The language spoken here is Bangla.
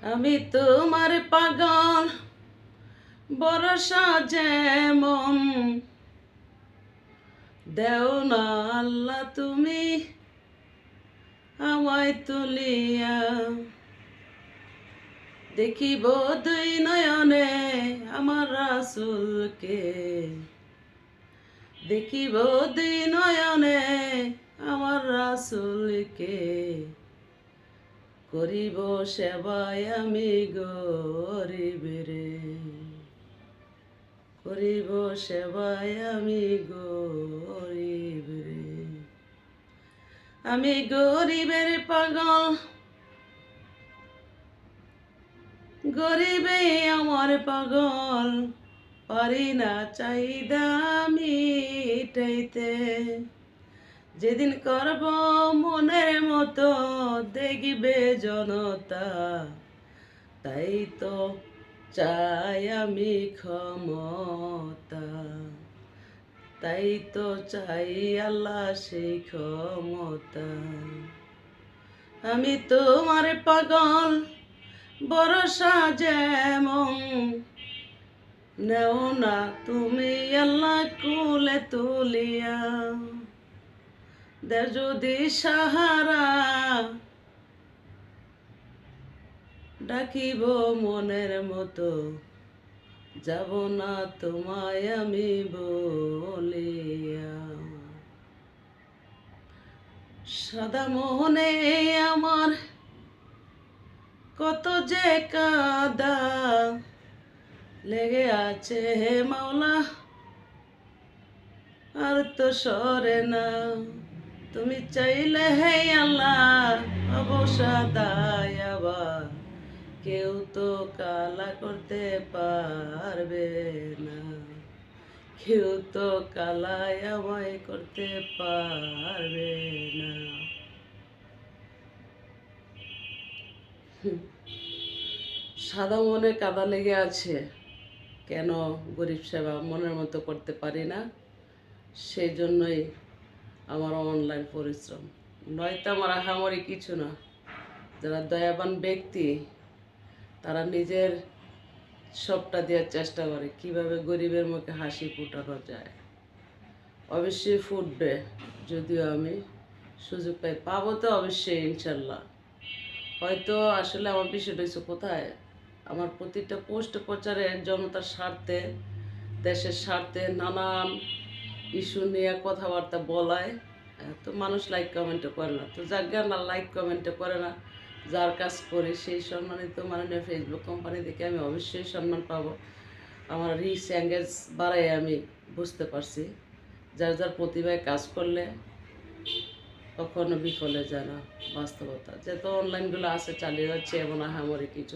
আমি তোমার পাগল বরষা যেমন দেও না আল্লাহ তুমি আমায় তুলিয়া দেখিব দুই নয়নে আমার রাসূলকে দেখিব দুই নয়নে আমার রাসূলকে করিব সেবায় আমি গরিবেরে করিব সেবায় আমি গরিবেরে আমি গরিবের পাগল গরিবে আমার পাগল পারি না চাহিদা মিটাইতে যেদিন করব মনের মতো দেখবে জনতা তাই তো চাই আমি ক্ষমতা তাই তো চাই আল্লাহ সেই ক্ষমতা আমি তোমার পাগল বরষা যেমন নেও না তুমি আল্লাহ কুলে তুলিয়া দে যদি সাহারা ডাকিব মনের মতো যাব না তোমায় আমি বলিয়া সাদা মোহনে আমার কত যে কাদা লেগে আছে হে মাওলা আর তো সরে না তুমি চাইলে হে আল্লাহ অবসাদায়াবা কেউ তো কালা করতে পারবে না কেউ তো কালাই আমায় করতে পারবে না সাদা মনে কাদা লেগে আছে কেন গরিব সেবা মনের মতো করতে পারি না সেই জন্যই আমার অনলাইন পরিশ্রম নয়তো আমার আহামরি কিছু না যারা দয়াবান ব্যক্তি তারা নিজের সবটা দেওয়ার চেষ্টা করে কিভাবে গরিবের মুখে হাসি ফুটানো যায় অবশ্যই ফুটবে যদিও আমি সুযোগ পাবো তো অবশ্যই ইনশাল্লাহ হয়তো আসলে আমার বিষয়টা হচ্ছে কোথায় আমার প্রতিটা পোস্ট প্রচারে জনতার স্বার্থে দেশের স্বার্থে নানান ইস্যু নিয়ে কথাবার্তা বলায় তো মানুষ লাইক কমেন্টও করে না তো যাকে না লাইক কমেন্টও করে না যার কাজ করি সেই সম্মানিত মাননীয় ফেসবুক কোম্পানি থেকে আমি অবশ্যই সম্মান পাবো আমার রিচ এঙ্গেজ বাড়াই আমি বুঝতে পারছি যার যার প্রতিভায় কাজ করলে কখনো বিফলে যায় না বাস্তবতা যেহেতু অনলাইনগুলো আছে চালিয়ে যাচ্ছে এমন আহামরি কিছু